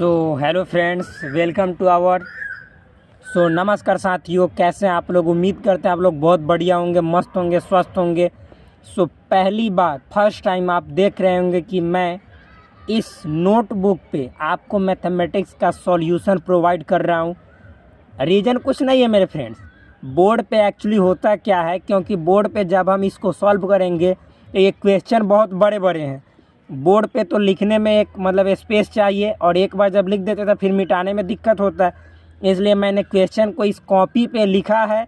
So hello friends, welcome to our नमस्कार साथियों, कैसे हैं आप लोग। उम्मीद करते हैं आप लोग बहुत बढ़िया होंगे, मस्त होंगे, स्वस्थ होंगे। पहली बार फर्स्ट टाइम आप देख रहे होंगे कि मैं इस नोटबुक पे आपको मैथमेटिक्स का सॉल्यूशन प्रोवाइड कर रहा हूँ। रीज़न कुछ नहीं है मेरे फ्रेंड्स, बोर्ड पे एक्चुअली होता क्या है, क्योंकि बोर्ड पे जब हम इसको सॉल्व करेंगे तो ये क्वेश्चन बहुत बड़े बड़े हैं। बोर्ड पे तो लिखने में एक स्पेस चाहिए, और एक बार जब लिख देते तो फिर मिटाने में दिक्कत होता है। इसलिए मैंने क्वेश्चन को इस कॉपी पे लिखा है,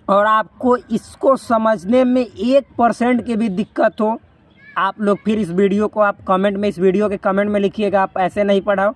और आपको इसको समझने में 1% की भी दिक्कत हो, आप लोग फिर इस वीडियो को आप कमेंट में, इस वीडियो के कमेंट में लिखिएगा, आप ऐसे नहीं पढ़ाओ,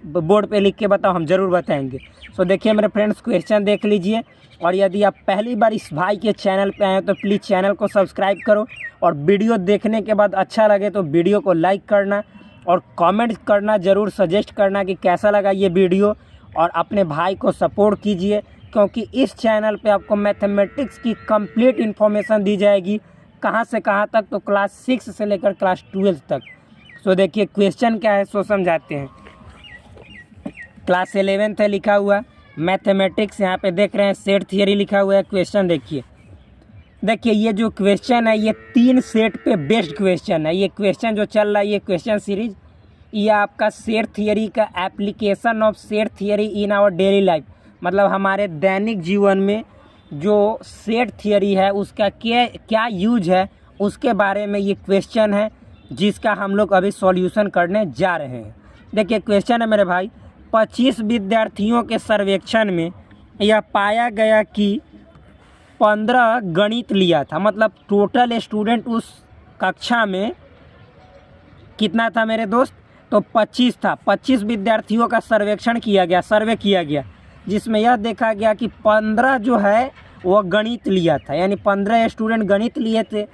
बोर्ड पे लिख के बताओ, हम ज़रूर बताएंगे। देखिए मेरे फ्रेंड्स, क्वेश्चन देख लीजिए। और यदि आप पहली बार इस भाई के चैनल पे आए तो प्लीज़ चैनल को सब्सक्राइब करो, और वीडियो देखने के बाद अच्छा लगे तो वीडियो को लाइक करना और कमेंट करना, ज़रूर सजेस्ट करना कि कैसा लगा ये वीडियो, और अपने भाई को सपोर्ट कीजिए, क्योंकि इस चैनल पे आपको मैथमेटिक्स की कंप्लीट इन्फॉर्मेशन दी जाएगी, कहाँ से कहाँ तक, तो क्लास 6 से लेकर क्लास 12 तक। देखिए क्वेश्चन क्या है, समझाते हैं। क्लास 11th है लिखा हुआ, मैथमेटिक्स यहाँ पे देख रहे हैं, सेट थियरी लिखा हुआ है। क्वेश्चन देखिए ये जो क्वेश्चन है, ये 3 सेट पे बेस्ड क्वेश्चन है। ये क्वेश्चन जो चल रहा है, ये क्वेश्चन सीरीज, ये आपका सेट थियरी का application of set theory in our daily life, मतलब हमारे दैनिक जीवन में जो सेट थियरी है उसका क्या यूज है, उसके बारे में ये क्वेश्चन है, जिसका हम लोग अभी सॉल्यूशन करने जा रहे हैं। देखिए क्वेश्चन है मेरे भाई, 25 विद्यार्थियों के सर्वेक्षण में यह पाया गया कि 15 गणित लिया था, मतलब टोटल स्टूडेंट उस कक्षा में कितना था मेरे दोस्त, तो 25 था। 25 विद्यार्थियों का सर्वेक्षण किया गया, सर्वे किया गया, जिसमें यह देखा गया कि 15 जो है वह गणित लिया था, यानी 15 स्टूडेंट गणित लिए थे,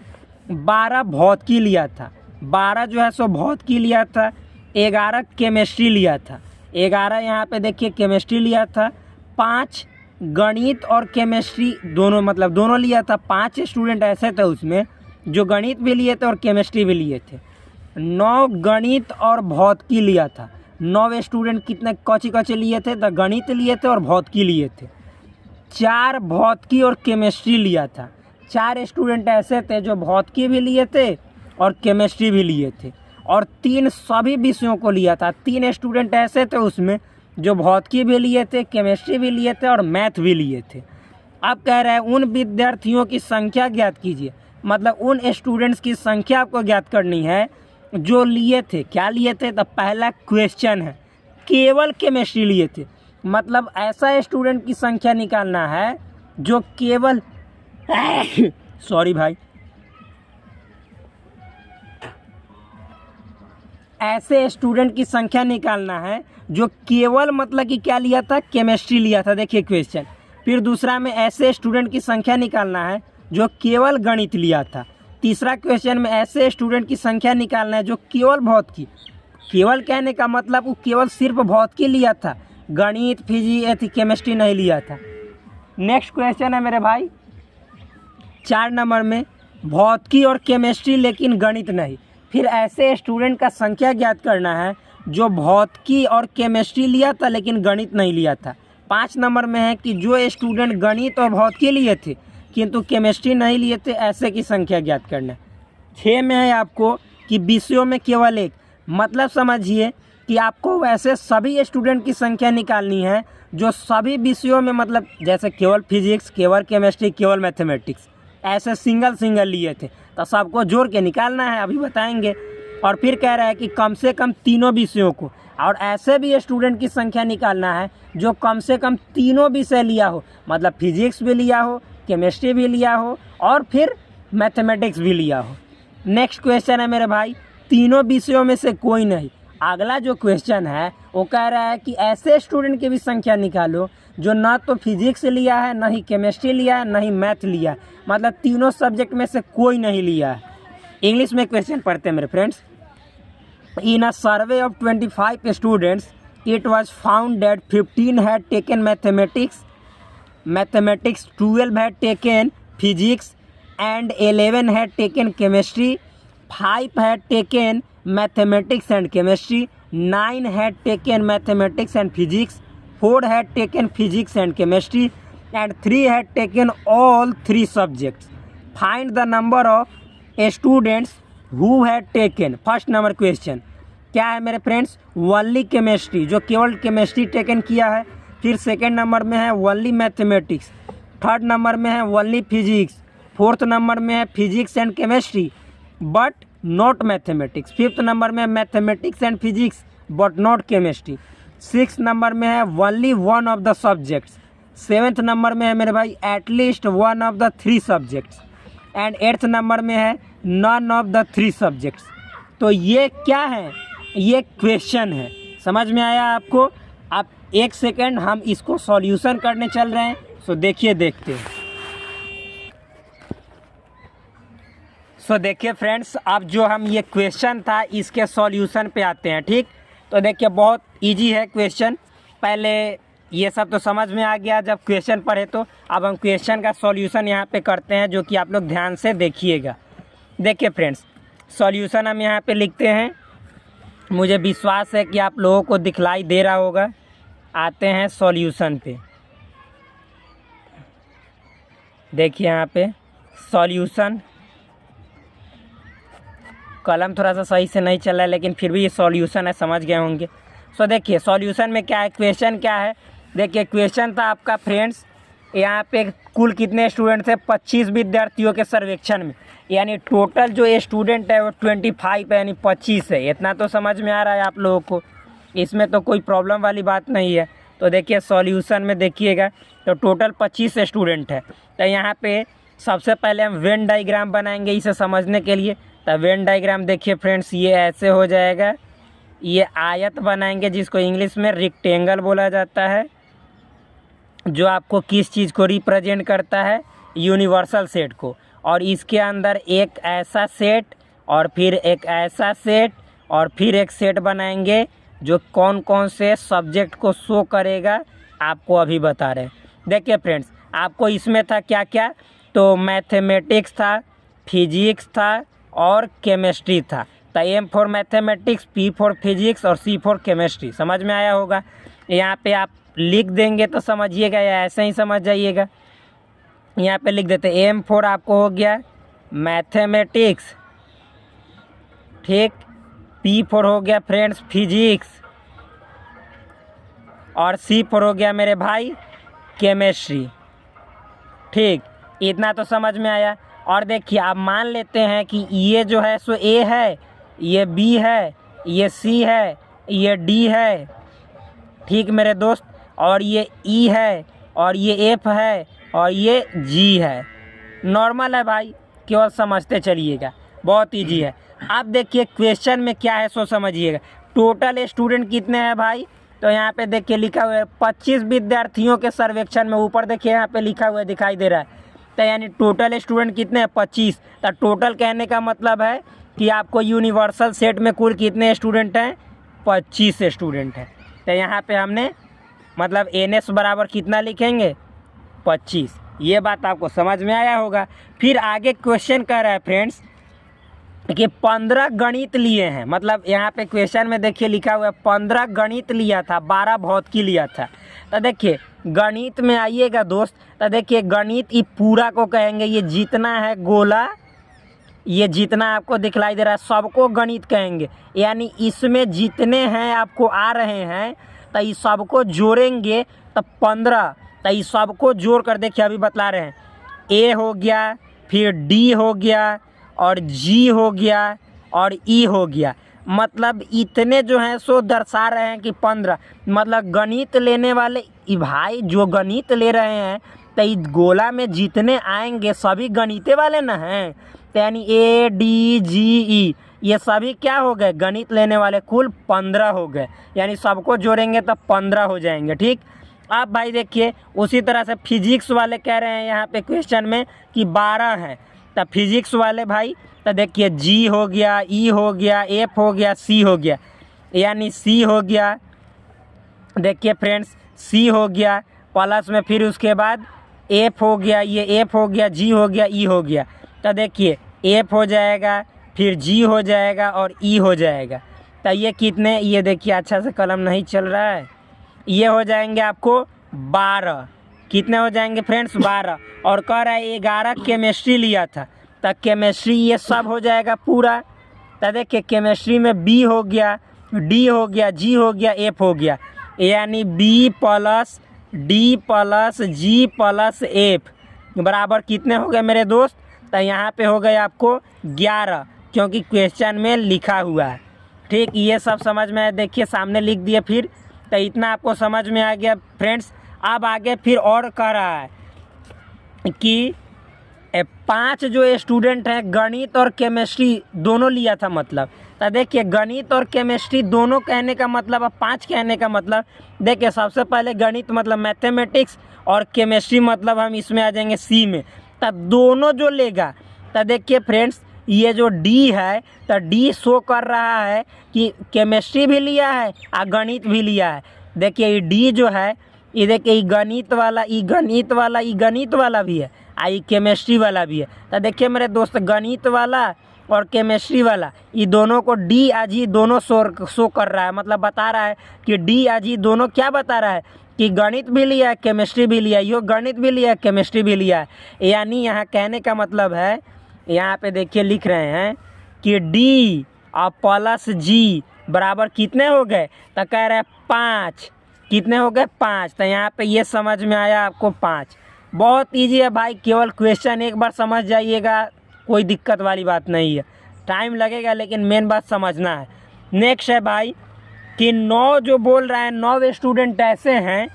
12 भौतिकी लिया था, 12 जो है सो भौतिकी लिया था, 11 केमिस्ट्री लिया था, 11 यहाँ पे देखिए केमिस्ट्री लिया था, 5 गणित और केमिस्ट्री दोनों, मतलब दोनों लिया था। 5 स्टूडेंट ऐसे थे उसमें जो गणित भी लिए थे और केमिस्ट्री भी लिए थे। 9 गणित और भौतिकी लिया था। 9 स्टूडेंट कितने कौची लिए थे, तो गणित लिए थे और भौतिकी लिए थे। 4 भौतिकी और केमिस्ट्री लिया था। 4 स्टूडेंट ऐसे थे जो भौतिकी भी लिए थे और केमिस्ट्री भी लिए थे, और 3 सभी विषयों को लिया था। 3 स्टूडेंट ऐसे थे उसमें जो भौतिकी भी लिए थे, केमिस्ट्री भी लिए थे और मैथ भी लिए थे। अब कह रहे हैं उन विद्यार्थियों की संख्या ज्ञात कीजिए, मतलब उन स्टूडेंट्स की संख्या आपको ज्ञात करनी है जो लिए थे। क्या लिए थे, तो पहला क्वेश्चन है केवल केमिस्ट्री लिए थे, मतलब ऐसा स्टूडेंट की संख्या निकालना है जो केवल सॉरी भाई, ऐसे स्टूडेंट की संख्या निकालना है जो केवल मतलब कि क्या लिया था, केमिस्ट्री लिया था। देखिए क्वेश्चन, फिर दूसरा में ऐसे स्टूडेंट की संख्या निकालना है जो केवल गणित लिया था। तीसरा क्वेश्चन में ऐसे स्टूडेंट की संख्या निकालना है जो केवल भौतिकी, केवल कहने का मतलब वो केवल सिर्फ भौतिकी लिया था, गणित फिजिक्स केमिस्ट्री नहीं लिया था। नेक्स्ट क्वेश्चन है मेरे भाई 4 नंबर में, भौतिकी और केमिस्ट्री लेकिन गणित नहीं। फिर ऐसे स्टूडेंट का संख्या ज्ञात करना है जो भौतिकी और केमिस्ट्री लिया था लेकिन गणित नहीं लिया था। 5 नंबर में है कि जो स्टूडेंट गणित और भौतिकी लिए थे किंतु केमिस्ट्री नहीं लिए थे, ऐसे की संख्या ज्ञात करना है। 6 में है आपको कि विषयों में केवल एक, मतलब समझिए कि आपको वैसे सभी स्टूडेंट की संख्या निकालनी है जो सभी विषयों में, मतलब जैसे केवल फिजिक्स, केवल केमिस्ट्री, केवल मैथमेटिक्स, ऐसे सिंगल लिए थे, तो सबको जोड़ के निकालना है, अभी बताएंगे। और फिर कह रहा है कि कम से कम तीनों विषयों को, और ऐसे भी स्टूडेंट की संख्या निकालना है जो कम से कम तीनों विषय लिया हो, मतलब फिजिक्स भी लिया हो, केमिस्ट्री भी लिया हो और फिर मैथमेटिक्स भी लिया हो। नेक्स्ट क्वेश्चन है मेरे भाई, तीनों विषयों में से कोई नहीं। अगला जो क्वेश्चन है वो कह रहा है कि ऐसे स्टूडेंट की भी संख्या निकालो जो ना तो फिजिक्स लिया है, ना ही केमिस्ट्री लिया है, ना ही मैथ लिया है, मतलब तीनों सब्जेक्ट में से कोई नहीं लिया है। इंग्लिश में क्वेश्चन पढ़ते हैं मेरे friends. In a survey of 25 students it was found that 15 had taken mathematics, 12 had taken physics and 11 had taken chemistry, 5 had taken mathematics and chemistry, 9 had taken mathematics and physics, 4 had taken physics and chemistry, and 3 had taken all 3 subjects. Find the number of students who had taken. First number question क्या है मेरे friends, only chemistry, जो केवल chemistry taken किया है। फिर second number में है ओनली मैथमेटिक्स, थर्ड नंबर में है ओनली फिजिक्स, फोर्थ नंबर में है physics and chemistry but not mathematics, fifth number में mathematics and physics but not chemistry, six number में है only one of the subjects, seventh number में है मेरे भाई at least one of the 3 subjects, and eighth number में है none of the 3 subjects. तो ये क्या है, ये क्वेश्चन है, समझ में आया आपको। आप एक सेकेंड, हम इसको सॉल्यूशन करने चल रहे हैं। सो देखिए, देखते हैं। सो देखिए फ्रेंड्स, अब जो हम ये क्वेश्चन था इसके सॉल्यूशन पे आते हैं। ठीक, तो देखिए बहुत इजी है क्वेश्चन। पहले ये सब तो समझ में आ गया जब क्वेश्चन पढ़े, तो अब हम क्वेश्चन का सॉल्यूशन यहाँ पे करते हैं, जो कि आप लोग ध्यान से देखिएगा। देखिए फ्रेंड्स, सॉल्यूशन हम यहाँ पे लिखते हैं। मुझे विश्वास है कि आप लोगों को दिखलाई दे रहा होगा। आते हैं सॉल्यूशन पे। देखिए यहाँ पे सॉल्यूशन, कलम थोड़ा सा सही से नहीं चल रहा है, लेकिन फिर भी ये सॉल्यूशन है, समझ गए होंगे। सो देखिए सॉल्यूशन में क्या है, क्वेश्चन क्या है। देखिए क्वेश्चन था आपका फ्रेंड्स, यहाँ पे कुल कितने स्टूडेंट थे, 25 विद्यार्थियों के सर्वेक्षण में, यानी टोटल जो स्टूडेंट है वो 25 है, यानी 25 है। इतना तो समझ में आ रहा है आप लोगों को, इसमें तो कोई प्रॉब्लम वाली बात नहीं है। तो देखिए सॉल्यूशन में देखिएगा, तो टोटल 25 स्टूडेंट है। तो यहाँ पे सबसे पहले हम वेन डायग्राम बनाएंगे इसे समझने के लिए। तो वेन डायग्राम देखिए फ्रेंड्स, ये ऐसे हो जाएगा। ये आयत बनाएंगे जिसको इंग्लिश में रेक्टेंगल बोला जाता है, जो आपको किस चीज़ को रिप्रेजेंट करता है, यूनिवर्सल सेट को। और इसके अंदर एक ऐसा सेट और फिर एक ऐसा सेट और फिर एक सेट बनाएंगे जो कौन कौन से सब्जेक्ट को शो करेगा, आपको अभी बता रहे हैं। देखिए फ्रेंड्स, आपको इसमें था क्या क्या, तो मैथमेटिक्स था, फिजिक्स था और केमिस्ट्री था। तो M for mathematics, P for physics और C फॉर केमिस्ट्री। समझ में आया होगा। यहाँ पे आप लिख देंगे तो समझिएगा, या ऐसे ही समझ जाइएगा। यहाँ पे लिख देते M फॉर आपको हो गया मैथमेटिक्स, ठीक, P फॉर हो गया फ्रेंड्स फिजिक्स, और C फॉर हो गया मेरे भाई केमिस्ट्री। ठीक, इतना तो समझ में आया। और देखिए आप मान लेते हैं कि ये जो है सो A है, ये B है, ये C है, ये D है, ठीक मेरे दोस्त, और ये E है, और ये F है, और ये G है। नॉर्मल है भाई, केवल समझते चलिएगा, बहुत इजी है। अब देखिए क्वेश्चन में क्या है सो समझिएगा। टोटल स्टूडेंट कितने हैं भाई, तो यहाँ पे देखिए लिखा हुआ है 25 विद्यार्थियों के सर्वेक्षण में। ऊपर देखिए यहाँ पे लिखा हुआ है, दिखाई दे रहा है। तो यानी टोटल स्टूडेंट कितने हैं, 25। तो टोटल कहने का मतलब है कि आपको यूनिवर्सल सेट में कुल कितने स्टूडेंट हैं, 25 स्टूडेंट हैं। तो यहाँ पे हमने मतलब NS बराबर कितना लिखेंगे, 25। ये बात आपको समझ में आया होगा। फिर आगे क्वेश्चन कह रहा है फ्रेंड्स कि 15 गणित लिए हैं। मतलब यहाँ पे क्वेश्चन में देखिए लिखा हुआ है 15 गणित लिया था, 12 भौतिकी लिया था। तो देखिए गणित में आइएगा दोस्त, तो देखिए गणित ये पूरा को कहेंगे, ये जितना है गोला, ये जितना आपको दिखलाई दे रहा है सबको गणित कहेंगे। यानी इसमें जितने हैं आपको आ रहे हैं, तो ये सबको जोड़ेंगे तो 15। तो ये सबको जोड़ कर देखिए अभी बतला रहे हैं, A हो गया, फिर D हो गया, और G हो गया, और E हो गया। मतलब इतने जो हैं सो दर्शा रहे हैं कि 15। मतलब गणित लेने वाले भाई जो गणित ले रहे हैं, तो इस गोला में जितने आएंगे सभी गणिते वाले ना हैं। तो यानी A D G E ये सभी क्या हो गए, गणित लेने वाले। कुल 15 हो गए, यानी सबको जोड़ेंगे तो 15 हो जाएंगे। ठीक, अब भाई देखिए उसी तरह से फिजिक्स वाले कह रहे हैं यहाँ पे क्वेश्चन में कि 12 हैं। तो फिजिक्स वाले भाई, तो देखिए G हो गया, E हो गया, F हो गया, C हो गया। यानी C हो गया, देखिए फ्रेंड्स C हो गया, प्लस में फिर उसके बाद F हो गया, ये F हो गया, G हो गया, E हो गया। तो देखिए F हो जाएगा, फिर G हो जाएगा और E हो जाएगा। तो ये कितने, ये देखिए अच्छा से कलम नहीं चल रहा है, ये हो जाएंगे आपको 12। कितने हो जाएंगे फ्रेंड्स? 12। और कह रहा है 11 केमिस्ट्री लिया था, तो केमिस्ट्री ये सब हो जाएगा पूरा। तो देखिए केमिस्ट्री में बी हो गया, डी हो गया, जी हो गया, एफ हो गया, यानी बी प्लस डी प्लस जी प्लस एफ बराबर कितने हो गए मेरे दोस्त? तो यहाँ पे हो गए आपको 11, क्योंकि क्वेश्चन में लिखा हुआ है। ठीक, ये सब समझ में आया, देखिए सामने लिख दिए। फिर तो इतना आपको समझ में आ गया फ्रेंड्स। अब आगे फिर और कह रहा है कि 5 जो स्टूडेंट हैं गणित और केमिस्ट्री दोनों लिया था, मतलब तो देखिए गणित और केमिस्ट्री दोनों कहने का मतलब, अब 5 कहने का मतलब, देखिए सबसे पहले गणित मतलब मैथमेटिक्स और केमिस्ट्री मतलब हम इसमें आ जाएंगे सी में। तो दोनों जो लेगा, तो देखिए फ्रेंड्स ये जो डी है, तो डी शो कर रहा है कि केमिस्ट्री भी लिया है और गणित भी लिया है। देखिए ये डी जो है, ये देखिए ये गणित वाला, ये गणित वाला, ये गणित वाला भी है, ये केमिस्ट्री वाला भी है। तो देखिए मेरे दोस्त गणित वाला और केमिस्ट्री वाला, ये दोनों को डी आज ही दोनों शो कर रहा है, मतलब बता रहा है कि डी आज ही दोनों क्या बता रहा है कि गणित भी लिया है केमिस्ट्री भी लिया है, यो गणित भी लिया है केमिस्ट्री भी लिया है। यानी यहाँ कहने का मतलब है, यहाँ पे देखिए लिख रहे हैं कि डी और प्लस जी बराबर कितने हो गए? तो कह रहे हैं 5। कितने हो गए? 5। तो यहाँ पे ये समझ में आया आपको 5। बहुत इजी है भाई, केवल क्वेश्चन एक बार समझ जाइएगा, कोई दिक्कत वाली बात नहीं है। टाइम लगेगा लेकिन मेन बात समझना है। नेक्स्ट है भाई कि 9 जो बोल रहा है, 9 स्टूडेंट ऐसे हैं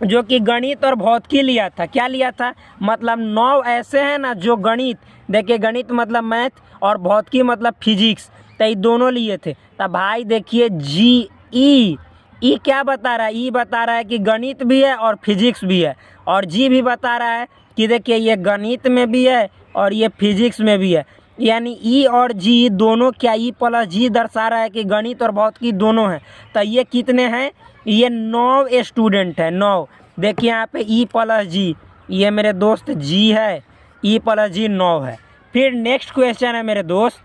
जो कि गणित और भौतिकी लिया था। क्या लिया था? मतलब 9 ऐसे हैं ना जो गणित, देखिए गणित मतलब मैथ और भौतिकी मतलब फिजिक्स, तो ये दोनों लिए थे। तो भाई देखिए जी ई क्या बता रहा है? ई बता रहा है कि गणित भी है और फिजिक्स भी है, और जी भी बता रहा है कि देखिए ये गणित में भी है और ये फिजिक्स में भी है। यानी ई और जी दोनों क्या, ई प्लस जी दर्शा रहा है कि गणित और भौतिकी दोनों हैं। तो ये कितने हैं? ये 9 स्टूडेंट है, 9। देखिए यहाँ पे ई प्लस जी, ये मेरे दोस्त जी है, ई प्लस जी 9 है। फिर नेक्स्ट क्वेश्चन है मेरे दोस्त,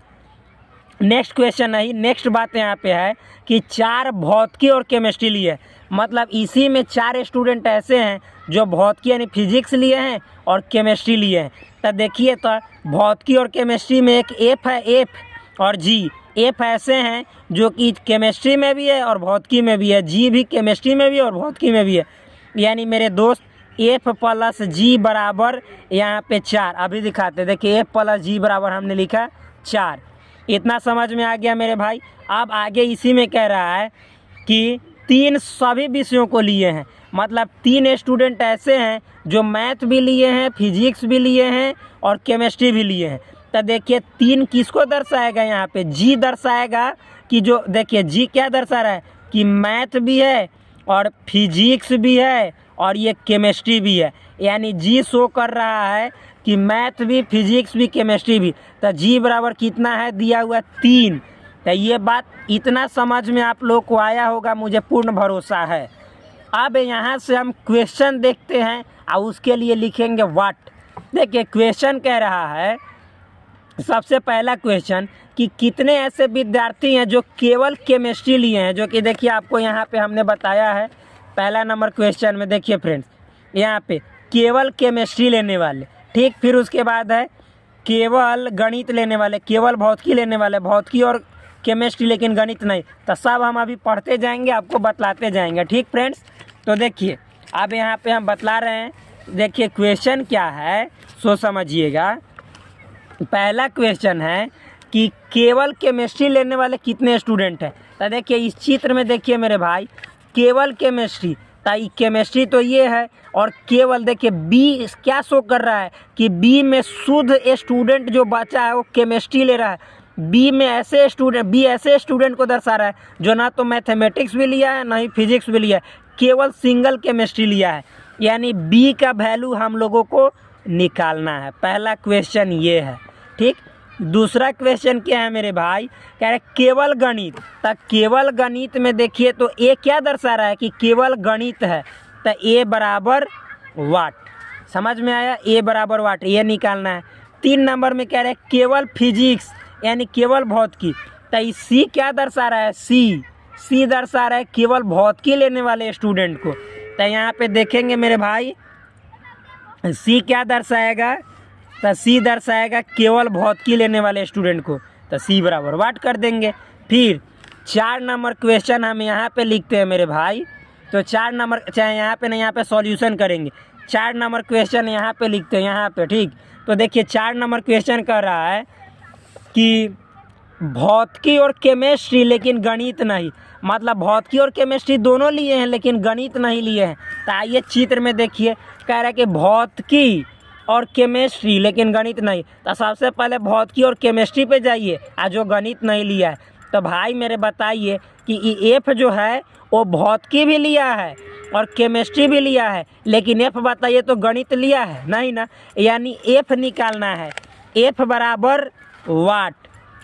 नेक्स्ट क्वेश्चन नहीं, नेक्स्ट बात यहाँ पे है कि 4 भौतिकी और केमिस्ट्री लिए, मतलब इसी में 4 स्टूडेंट ऐसे हैं जो भौतिकी यानी फिजिक्स लिए हैं और केमिस्ट्री लिए हैं। तो देखिए तो भौतिकी और केमिस्ट्री में एक एफ है, एफ और जी। एफ ऐसे हैं जो कि केमिस्ट्री में भी है और भौतिकी में भी है, जी भी केमिस्ट्री में भी है और भौतिकी में भी है। यानी मेरे दोस्त एफ प्लस जी बराबर यहाँ पे 4। अभी दिखाते, देखिए एफ प्लस जी बराबर हमने लिखा 4। इतना समझ में आ गया मेरे भाई। अब आगे इसी में कह रहा है कि 3 सभी विषयों को लिए हैं, मतलब 3 स्टूडेंट ऐसे हैं जो मैथ भी लिए हैं, फिजिक्स भी लिए हैं और केमिस्ट्री भी लिए हैं। तो देखिए 3 किसको दर्शाएगा? यहाँ पे जी दर्शाएगा कि जो, देखिए जी क्या दर्शा रहा है कि मैथ भी है और फिजिक्स भी है और ये केमिस्ट्री भी है। यानी जी शो कर रहा है कि मैथ भी, फिजिक्स भी, केमिस्ट्री भी। तो जी बराबर कितना है? दिया हुआ 3। तो ये बात इतना समझ में आप लोग को आया होगा, मुझे पूर्ण भरोसा है। अब यहाँ से हम क्वेश्चन देखते हैं और उसके लिए लिखेंगे व्हाट। देखिए क्वेश्चन कह रहा है, सबसे पहला क्वेश्चन कि कितने ऐसे विद्यार्थी हैं जो केवल केमिस्ट्री लिए हैं, जो कि देखिए आपको यहाँ पे हमने बताया है पहला नंबर क्वेश्चन में। देखिए फ्रेंड्स यहाँ पे केवल केमिस्ट्री लेने वाले, ठीक। फिर उसके बाद है केवल गणित लेने वाले, केवल भौतिकी लेने वाले, भौतिकी और केमिस्ट्री लेकिन गणित नहीं। तो सब हम अभी पढ़ते जाएंगे, आपको बतलाते जाएंगे, ठीक फ्रेंड्स। तो देखिए अब यहाँ पे हम बतला रहे हैं, देखिए क्वेश्चन क्या है सो समझिएगा। पहला क्वेश्चन है कि केवल केमिस्ट्री लेने वाले कितने स्टूडेंट हैं। तो देखिए इस चित्र में देखिए मेरे भाई, केवल केमिस्ट्री, तो केमिस्ट्री तो ये है, और केवल देखिए बी क्या शो कर रहा है कि बी में शुद्ध स्टूडेंट जो बचा है वो केमिस्ट्री ले रहा है। बी में ऐसे स्टूडेंट, बी ऐसे स्टूडेंट को दर्शा रहा है जो ना तो मैथमेटिक्स भी लिया है ना ही फिजिक्स भी लिया है, केवल सिंगल केमिस्ट्री लिया है। यानी बी का वैल्यू हम लोगों को निकालना है। पहला क्वेश्चन ये है, ठीक। दूसरा क्वेश्चन क्या है मेरे भाई? कह रहे केवल गणित। तो केवल गणित में देखिए तो ए क्या दर्शा रहा है कि केवल गणित है, तो ए बराबर वाट। समझ में आया? ए बराबर वाट, ये निकालना है। 3 नंबर में कह रहे केवल फिजिक्स यानी केवल भौतिकी। तो सी क्या दर्शा रहा है, सी दर्शा रहा है केवल भौतिकी लेने वाले स्टूडेंट को। तो यहाँ पे देखेंगे मेरे भाई सी क्या दर्शाएगा, तो सी दर्शाएगा केवल भौतिकी लेने वाले स्टूडेंट को। तो सी बराबर वाट कर देंगे। फिर 4 नंबर क्वेश्चन हम यहाँ पे लिखते हैं मेरे भाई। तो 4 नंबर, चाहे यहाँ पे नहीं, यहाँ पे सॉल्यूशन करेंगे। 4 नंबर क्वेश्चन यहाँ पे लिखते हैं, यहाँ पे, ठीक। तो देखिए 4 नंबर क्वेश्चन कर रहा है कि भौतिकी और केमिस्ट्री लेकिन गणित नहीं, मतलब भौतिकी और केमिस्ट्री दोनों लिए हैं लेकिन गणित नहीं लिए हैं। तो आइए चित्र में देखिए, कह रहा है कि भौतिकी और केमिस्ट्री लेकिन गणित नहीं। तो सबसे पहले भौतिकी और केमिस्ट्री पे जाइए, आज जो गणित नहीं लिया है। तो भाई मेरे बताइए कि एफ जो है वो भौतिकी भी लिया है और केमिस्ट्री भी लिया है, लेकिन एफ बताइए तो गणित लिया है नहीं ना, यानी एफ निकालना है। एफ बराबर वाट।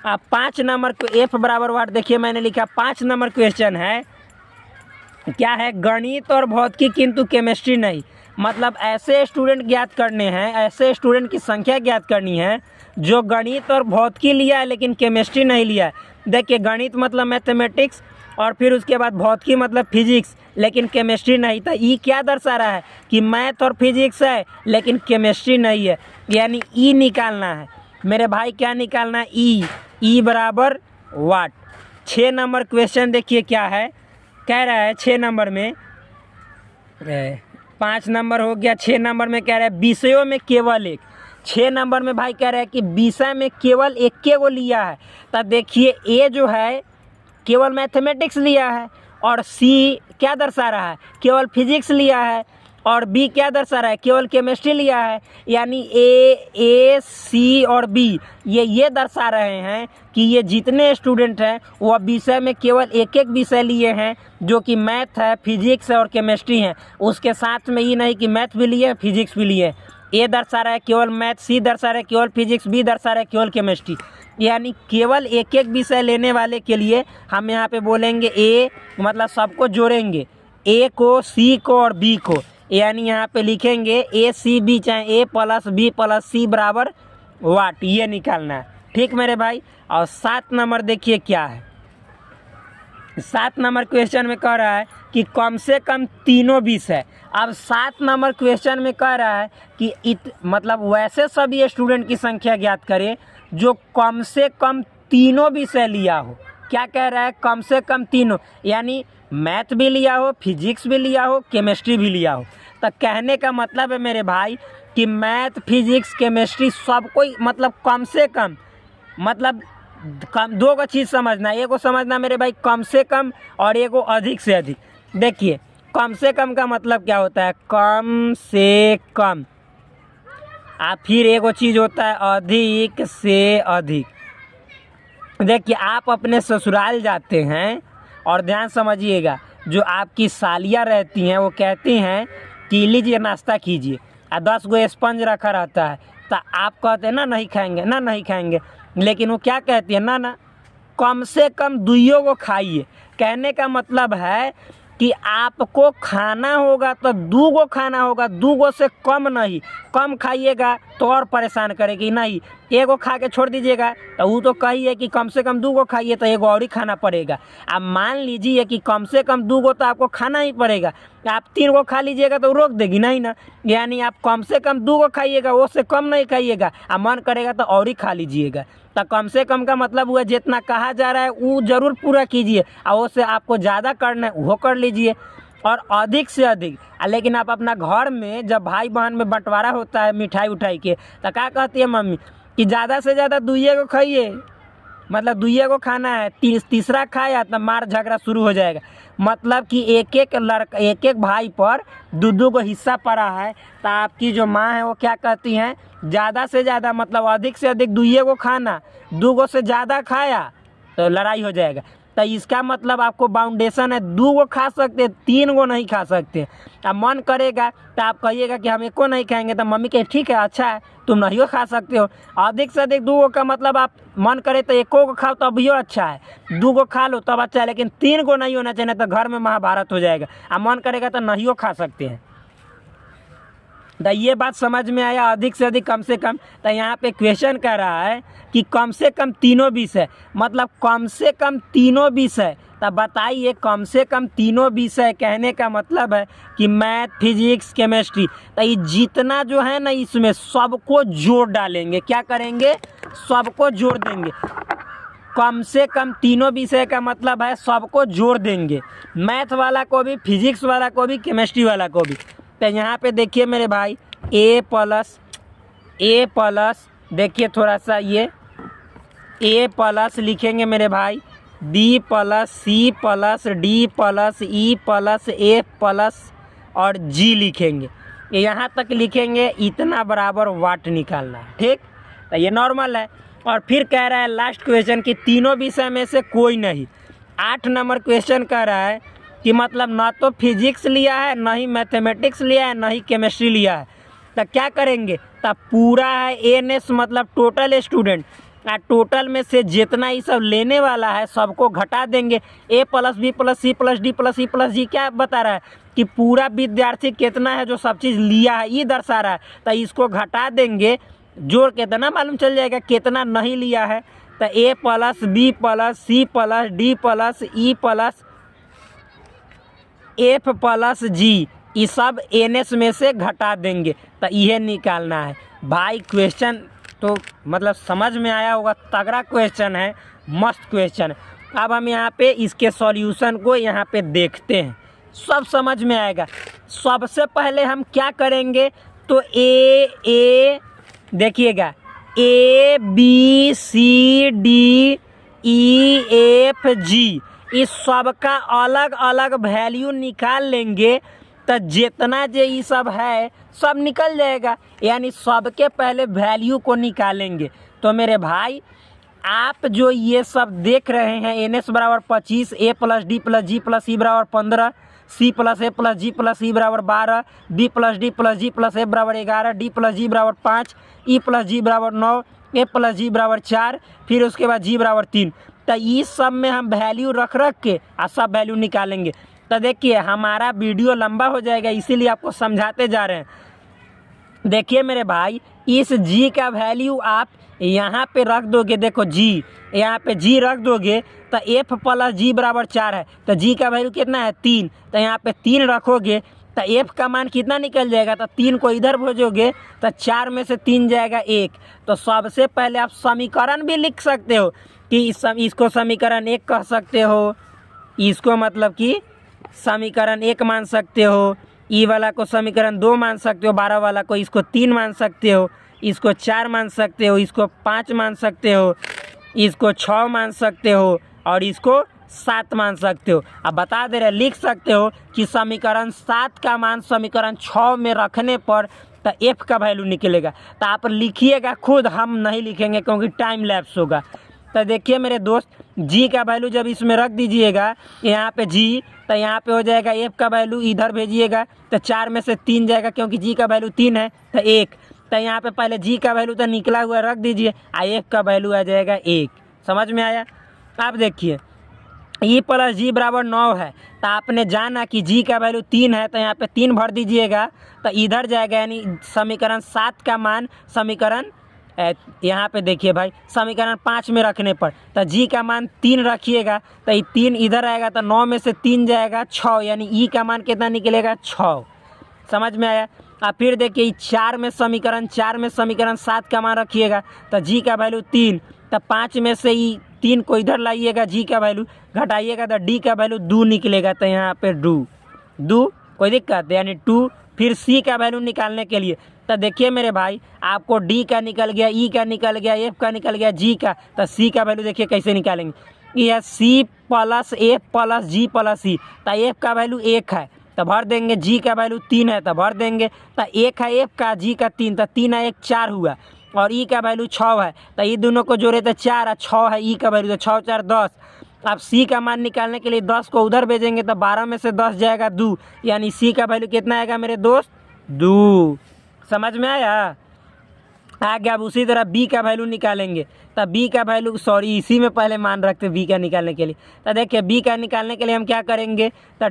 अब 5 नंबर को एफ बराबर वाट, देखिए मैंने लिखा 5 नंबर क्वेश्चन है, क्या है, गणित और भौतिकी किंतु केमिस्ट्री नहीं। मतलब ऐसे स्टूडेंट ज्ञात करने हैं, ऐसे स्टूडेंट की संख्या ज्ञात करनी है जो गणित और भौतिकी लिया है लेकिन केमिस्ट्री नहीं लिया है। देखिए गणित मतलब मैथमेटिक्स और फिर उसके बाद भौतिकी मतलब फिजिक्स, लेकिन केमिस्ट्री नहीं। था ई क्या दर्शा रहा है कि मैथ और फिजिक्स है लेकिन केमिस्ट्री नहीं है, यानी ई निकालना है मेरे भाई। क्या निकालना है, ई बराबर वाट। 6 नंबर क्वेश्चन देखिए क्या है, कह रहा है 6 नंबर में, 5 नंबर हो गया, 6 नंबर में कह रहा है विषयों में केवल एक। 6 नंबर में भाई कह रहा है कि विषय में केवल एक के वो लिया है। तो देखिए ए जो है केवल मैथमेटिक्स लिया है और सी क्या दर्शा रहा है, केवल फिजिक्स लिया है, और बी क्या दर्शा रहा है, केवल केमिस्ट्री लिया है। यानी ए सी और बी ये दर्शा रहे हैं कि ये जितने स्टूडेंट हैं वह विषय में केवल एक एक विषय लिए हैं, जो कि मैथ है, फिजिक्स है और केमिस्ट्री है। उसके साथ में ये नहीं कि मैथ भी लिए फिजिक्स भी लिए। ए दर्शा रहा है केवल मैथ, सी दर्शा रहा है केवल फिजिक्स, बी दर्शा रहा है केवल केमिस्ट्री। यानी केवल एक एक विषय लेने वाले के लिए हम यहाँ पे बोलेंगे ए, मतलब सबको जोड़ेंगे, ए को, सी को और बी को। यानी यहाँ पे लिखेंगे ए सी बी, चाहे ए प्लस बी प्लस सी बराबर वाट, ये निकालना है, ठीक मेरे भाई। और 7 नंबर देखिए क्या है, 7 नंबर क्वेश्चन में कह रहा है कि कम से कम तीनों विषय। अब 7 नंबर क्वेश्चन में कह रहा है कि मतलब वैसे सभी स्टूडेंट की संख्या ज्ञात करें जो कम से कम तीनों विषय लिया हो। क्या कह रहा है, कम से कम तीनों, यानी मैथ भी लिया हो, फिजिक्स भी लिया हो, केमिस्ट्री भी लिया हो। तो कहने का मतलब है मेरे भाई कि मैथ, फिजिक्स, केमिस्ट्री सब कोई, मतलब कम से कम, मतलब कम, दो को चीज़ समझना, एक को समझना मेरे भाई कम से कम और एक को अधिक से अधिक। देखिए कम से कम का मतलब क्या होता है, कम से कम, फिर एक वो चीज़ होता है अधिक से अधिक। देखिए आप अपने ससुराल जाते हैं और ध्यान समझिएगा, जो आपकी सालियाँ रहती हैं वो कहती हैं कि लीजिए नाश्ता कीजिए, 10 गो स्पंज रखा रहता है। तो आप कहते हैं ना नहीं खाएंगे, ना नहीं खाएंगे, लेकिन वो क्या कहती है, ना कम से कम 2 को खाइए। कहने का मतलब है कि आपको खाना होगा तो 2 को खाना होगा, 2 को से कम नहीं। कम खाइएगा तो और परेशान करेगी, नहीं 1 को खा के छोड़ दीजिएगा तो वो तो कहिए कि कम से कम 2 को खाइए, तो 1 और ही खाना पड़ेगा। अब मान लीजिए कि कम से कम 2 को तो आपको खाना ही पड़ेगा, आप 3 को खा लीजिएगा तो रोक देगी नहीं ना। यानी आप कम से कम 2 को खाइएगा, वो से कम नहीं खाइएगा, मन करेगा तो और ही खा लीजिएगा। तो कम से कम का मतलब हुआ जितना कहा जा रहा है वो ज़रूर पूरा कीजिए, और उससे आपको ज़्यादा करना है वो कर लीजिए, और अधिक से अधिक। लेकिन आप अपना घर में जब भाई बहन में बंटवारा होता है मिठाई उठाई के, तो क्या कहती है मम्मी कि ज़्यादा से ज़्यादा 2 को खाइए, मतलब 2 को खाना है, तीसरा खाया तो मार झगड़ा शुरू हो जाएगा। मतलब कि एक एक भाई पर 2 को हिस्सा पड़ा है। तो आपकी जो माँ है वो क्या कहती हैं, ज़्यादा से ज़्यादा, मतलब अधिक से अधिक 2 को खाना, 2 को से ज़्यादा खाया तो लड़ाई हो जाएगा। तो इसका मतलब आपको बाउंडेशन है, 2 को खा सकते, 3 को नहीं खा सकते। अब मन करेगा तो आप कहिएगा कि हम 1 को नहीं खाएंगे, तो मम्मी कहे ठीक है अच्छा है तुम नहीं को खा सकते हो। अधिक से अधिक 2 का मतलब आप मन करे तो 1 को खाओ तो अभी अच्छा है, 2 को खा लो तब अच्छा है, लेकिन 3 को नहीं होना चाहिए, तो घर में महाभारत हो जाएगा। अब मन करेगा तो नहीं को खा सकते हैं। तो ये बात समझ में आया, अधिक से अधिक कम से कम। तो यहाँ पे क्वेश्चन कर रहा है कि कम से कम तीनों विषय, मतलब कम से कम तीनों विषय। तो बताइए, कम से कम तीनों विषय कहने का मतलब है कि मैथ, फिजिक्स, केमिस्ट्री। तो ये जितना जो है ना इसमें सबको जोड़ डालेंगे, क्या करेंगे, सबको जोड़ देंगे। कम से कम तीनों विषय का मतलब है सबको जोड़ देंगे, मैथ वाला को भी, फिजिक्स वाला को भी, केमिस्ट्री वाला को भी। तो यहाँ पे देखिए मेरे भाई, ए प्लस देखिए थोड़ा सा, ये ए प्लस लिखेंगे मेरे भाई, B plus, C plus, D plus, E plus, F plus और जी लिखेंगे। यहाँ तक लिखेंगे, इतना बराबर वाट निकालना है, ठीक। तो ये नॉर्मल है। और फिर कह रहा है लास्ट क्वेश्चन कि तीनों विषय में से कोई नहीं। 8 नंबर क्वेश्चन कह रहा है कि मतलब ना तो फिजिक्स लिया है, ना ही मैथमेटिक्स लिया है, ना ही केमिस्ट्री लिया है। तो क्या करेंगे, तब पूरा है एनएस मतलब टोटल स्टूडेंट, टोटल में से जितना ये सब लेने वाला है सबको घटा देंगे। A plus B plus C plus D plus E plus G क्या बता रहा है कि पूरा विद्यार्थी कितना है जो सब चीज़ लिया है, ये दर्शा रहा है। तो इसको घटा देंगे, जोड़ के तो ना मालूम चल जाएगा कितना नहीं लिया है। तो A plus B plus C plus D plus E plus F plus G, ये सब एनएस में से घटा देंगे। तो यह निकालना है भाई। क्वेश्चन तो मतलब समझ में आया होगा, तगड़ा क्वेश्चन है, मस्त क्वेश्चन है। अब हम यहाँ पे इसके सॉल्यूशन को यहाँ पे देखते हैं, सब समझ में आएगा। सबसे पहले हम क्या करेंगे, तो ए देखिएगा, A B C D E F G, इस सब का अलग अलग वैल्यू निकाल लेंगे। तो जितना जो ये सब है सब निकल जाएगा, यानी सबके पहले वैल्यू को निकालेंगे। तो मेरे भाई आप जो ये सब देख रहे हैं, एन एस बराबर 25, ए प्लस डी प्लस जी प्लस ई बराबर 15, सी प्लस ए प्लस जी प्लस ई बराबर 12, बी प्लस डी प्लस जी प्लस ए बराबर 11, डी प्लस जी बराबर 5, ई प्लस जी बराबर 9, ए प्लस जी बराबर 4, फिर उसके बाद जी बराबर 3। तो इस सब में हम वैल्यू रख के और सब वैल्यू निकालेंगे। तो देखिए हमारा वीडियो लंबा हो जाएगा, इसीलिए आपको समझाते जा रहे हैं। देखिए मेरे भाई, इस जी का वैल्यू आप यहाँ पे रख दोगे, देखो जी, यहाँ पे जी रख दोगे तो एफ प्लस जी बराबर 4 है, तो जी का वैल्यू कितना है 3। तो यहाँ पे 3 रखोगे तो एफ का मान कितना निकल जाएगा, तो 3 को इधर भेजोगे तो 4 में से 3 जाएगा 1। तो सबसे पहले आप समीकरण भी लिख सकते हो कि इसको समीकरण 1 कह सकते हो, इसको मतलब कि समीकरण 1 मान सकते हो, ई वाला को समीकरण 2 मान सकते हो, 12 वाला को इसको 3 मान सकते हो, इसको 4 मान सकते हो, इसको 5 मान सकते हो, इसको 6 मान सकते हो और इसको 7 मान सकते हो। अब बता दे रहे, लिख सकते हो कि समीकरण 7 का मान समीकरण 6 में रखने पर तो एफ का वैल्यू निकलेगा। तो आप लिखिएगा खुद, हम नहीं लिखेंगे क्योंकि टाइम लैप्स होगा। तो देखिए मेरे दोस्त, जी का वैल्यू जब इसमें रख दीजिएगा यहाँ पे जी, तो यहाँ पे हो जाएगा एफ का वैल्यू, इधर भेजिएगा तो 4 में से 3 जाएगा क्योंकि जी का वैल्यू 3 है तो 1। तो यहाँ पे पहले जी का वैल्यू तो निकला हुआ रख दीजिए, एफ का वैल्यू आ जाएगा 1। समझ में आया। आप देखिए ई प्लस जी बराबर 9 है, तो आपने जाना कि जी का वैल्यू 3 है, तो यहाँ पे 3 भर दीजिएगा तो इधर जाएगा, यानी समीकरण 7 का मान समीकरण यहाँ पे देखिए भाई समीकरण 5 में रखने पर तो जी का मान 3 रखिएगा, तो ये 3 इधर आएगा तो 9 में से 3 जाएगा 6, यानी ई का मान कितना निकलेगा 6। समझ में आया। अब फिर देखिए 4 में समीकरण 7 का मान रखिएगा तो जी का वैल्यू 3, तो 5 में से ई 3 को इधर लाइएगा, जी का वैल्यू घटाइएगा तो डी का वैल्यू 2 निकलेगा, तो यहाँ पे दो कोई दिक्कत, यानी 2। फिर सी का वैल्यू निकालने के लिए तो देखिए मेरे भाई, आपको डी का निकल गया, ई का निकल गया, एफ का निकल गया, जी का, तो सी का वैल्यू देखिए कैसे निकालेंगे। यह सी प्लस एफ प्लस जी प्लस सी, तो एफ का वैल्यू 1 है तो भर देंगे, जी का वैल्यू 3 है तो भर देंगे, तो 1 है एफ का, जी का 3, तो 3 है 1 4 हुआ, और ई का वैल्यू 6 है, तो ये दोनों को जोड़े तो 4 है, 6 है ई का वैल्यू, तो 6 4 10। अब सी का मान निकालने के लिए 10 को उधर भेजेंगे तो 12 में से 10 जाएगा 2, यानी सी का वैल्यू कितना आएगा मेरे दोस्त 2। समझ में आया। आगे अब उसी तरह बी का वैल्यू निकालेंगे, तब बी का वैल्यू सॉरी इसी में पहले मान रखते बी का निकालने के लिए। तो देखिए बी का निकालने के लिए हम क्या करेंगे, तो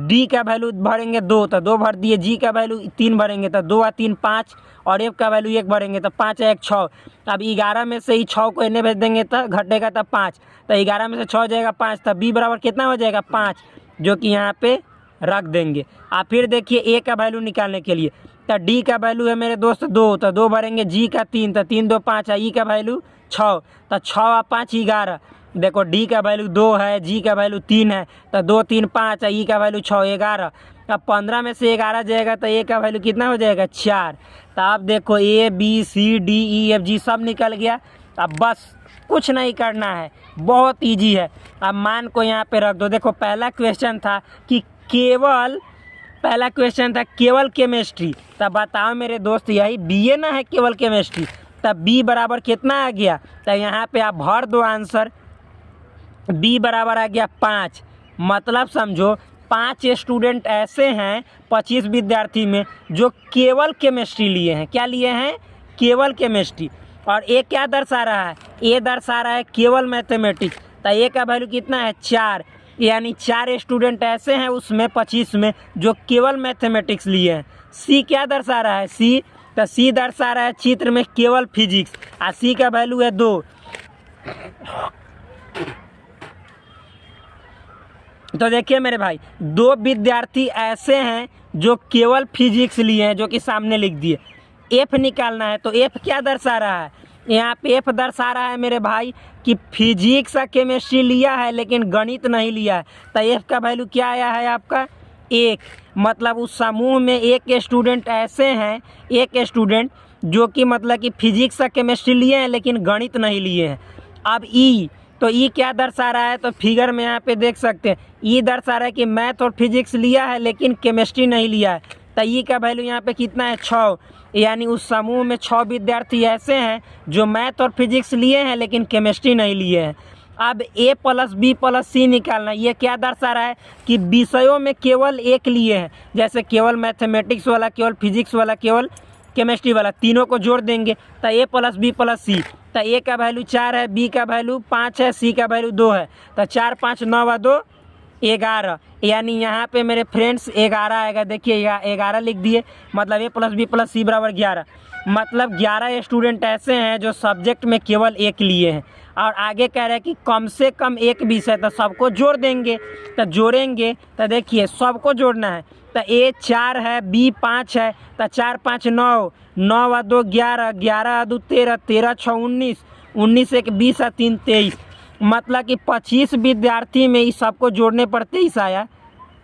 डी का वैल्यू भरेंगे 2, तो 2 भर दिए। जी का वैल्यू 3 भरेंगे, तो 2 और 3 5, और एफ का वैल्यू 1 भरेंगे, तो 5 और 1 6। अब 11 में से ही 6 को इन्हें भेज देंगे तो घटेगा तब 5, तो 11 में से 6 जाएगा 5, तब बी बराबर कितना हो जाएगा 5, जो कि यहाँ पे रख देंगे। आप फिर देखिए ए का वैल्यू निकालने के लिए, तो डी का वैल्यू है मेरे दोस्त 2, तो 2 भरेंगे। जी का 3, तो 3 2 5 है। ई का वैल्यू 6, तो 6 और 5 11। देखो डी का वैल्यू 2 है, जी का वैल्यू 3 है, तो 2 3 5 है। ई का वैल्यू 6 11। अब 15 में से 11 जाएगा तो ए का वैल्यू कितना हो जाएगा 4। तो आप देखो A B C D E F G सब निकल गया। अब बस कुछ नहीं करना है, बहुत ईजी है। अब मान को यहाँ पे रख दो। देखो पहला क्वेश्चन था कि केवल केमिस्ट्री, तब बताओ मेरे दोस्त यही बीए ना है केवल केमिस्ट्री, तब बी बराबर कितना आ गया, तो यहाँ पे आप भर दो आंसर। बी बराबर आ गया 5। मतलब समझो 5 स्टूडेंट ऐसे हैं 25 विद्यार्थी में जो केवल केमिस्ट्री लिए हैं। क्या लिए हैं? केवल केमिस्ट्री। और ए क्या दर्शा रहा है? ए दर्शा रहा है केवल मैथमेटिक्स। तो ए का वैल्यू कितना है 4, यानी 4 स्टूडेंट ऐसे हैं उसमें 25 में जो केवल मैथमेटिक्स लिए हैं। सी क्या दर्शा रहा है? सी, तो सी दर्शा रहा है चित्र में केवल फिजिक्स, और सी का वैल्यू है 2। तो देखिए मेरे भाई 2 विद्यार्थी ऐसे हैं जो केवल फिजिक्स लिए हैं, जो कि सामने लिख दिए। एफ निकालना है, तो एफ क्या दर्शा रहा है? यहाँ पे एफ दर्शा रहा है मेरे भाई कि फिजिक्स और केमिस्ट्री लिया है लेकिन गणित नहीं लिया है। तो एफ का वैल्यू क्या आया है आपका 1। मतलब उस समूह में एक स्टूडेंट ऐसे हैं, एक स्टूडेंट जो कि मतलब कि फिजिक्स और केमिस्ट्री लिए हैं लेकिन गणित नहीं लिए हैं। अब ई, तो ई क्या दर्शा रहा है? तो फिगर में यहाँ पे देख सकते हैं ई दर्शा रहा है कि मैथ और फिजिक्स लिया है लेकिन केमिस्ट्री नहीं लिया है। तो ई का वैल्यू यहाँ पे कितना है 6, यानी उस समूह में 6 विद्यार्थी ऐसे हैं जो मैथ और फिजिक्स लिए हैं लेकिन केमिस्ट्री नहीं लिए हैं। अब ए प्लस बी प्लस सी निकालना, ये क्या दर्शा रहा है कि विषयों में केवल एक लिए हैं, जैसे केवल मैथमेटिक्स वाला, केवल फिजिक्स वाला, केवल केमिस्ट्री वाला, तीनों को जोड़ देंगे तो ए प्लस बी प्लस सी। तो ए का वैल्यू 4 है, बी का वैल्यू 5 है, सी का वैल्यू 2 है। तो 4 5 9 व 2 11, यानी यहाँ पे मेरे फ्रेंड्स 11 आएगा। देखिए 11 लिख दिए, मतलब ए प्लस बी प्लस सी बराबर 11। मतलब 11 स्टूडेंट ऐसे हैं जो सब्जेक्ट में केवल एक लिए हैं। और आगे कह रहे हैं कि कम से कम एक विषय, तो सबको जोड़ देंगे। तो जोड़ेंगे तो देखिए सबको जोड़ना है। तो ए 4 है, बी 5 है, तो 4 5 9, 9 व 2 11, 11 2 13, 13 6 19, 19 1 20 और 3 23। मतलब कि 25 विद्यार्थी में इस सबको जोड़ने पर 23 आया।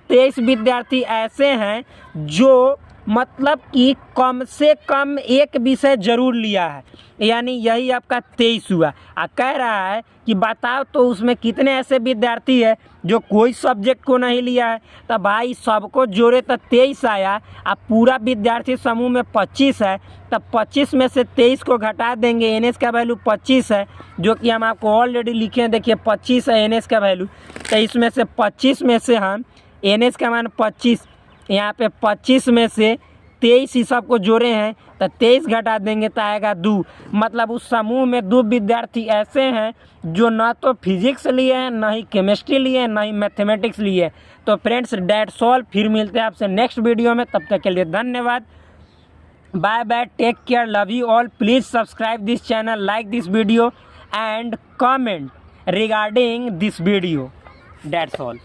23 विद्यार्थी ऐसे हैं जो मतलब कि कम से कम एक विषय जरूर लिया है, यानी यही आपका 23 हुआ। कह रहा है कि बताओ तो उसमें कितने ऐसे विद्यार्थी है जो कोई सब्जेक्ट को नहीं लिया है। तो भाई सबको जोड़े तो 23 आया। अब पूरा विद्यार्थी समूह में 25 है, तब 25 में से 23 को घटा देंगे। एन का वैल्यू 25 है, जो कि हम आपको ऑलरेडी लिखे हैं। देखिए 25 है एन का वैल्यू, तो इसमें से 25 में से हम एन का मान 25, यहाँ पे 25 में से 23 ही सबको जोड़े हैं, तो 23 घटा देंगे तो आएगा 2। मतलब उस समूह में 2 विद्यार्थी ऐसे हैं जो ना तो फिजिक्स लिए हैं, ना ही केमिस्ट्री लिए हैं, ना ही मैथमेटिक्स लिए हैं। तो फ्रेंड्स दैट्स ऑल। फिर मिलते हैं आपसे नेक्स्ट वीडियो में, तब तक के लिए धन्यवाद। Bye bye, take care, love you all. Please subscribe this channel, like this video and comment regarding this video. That's all.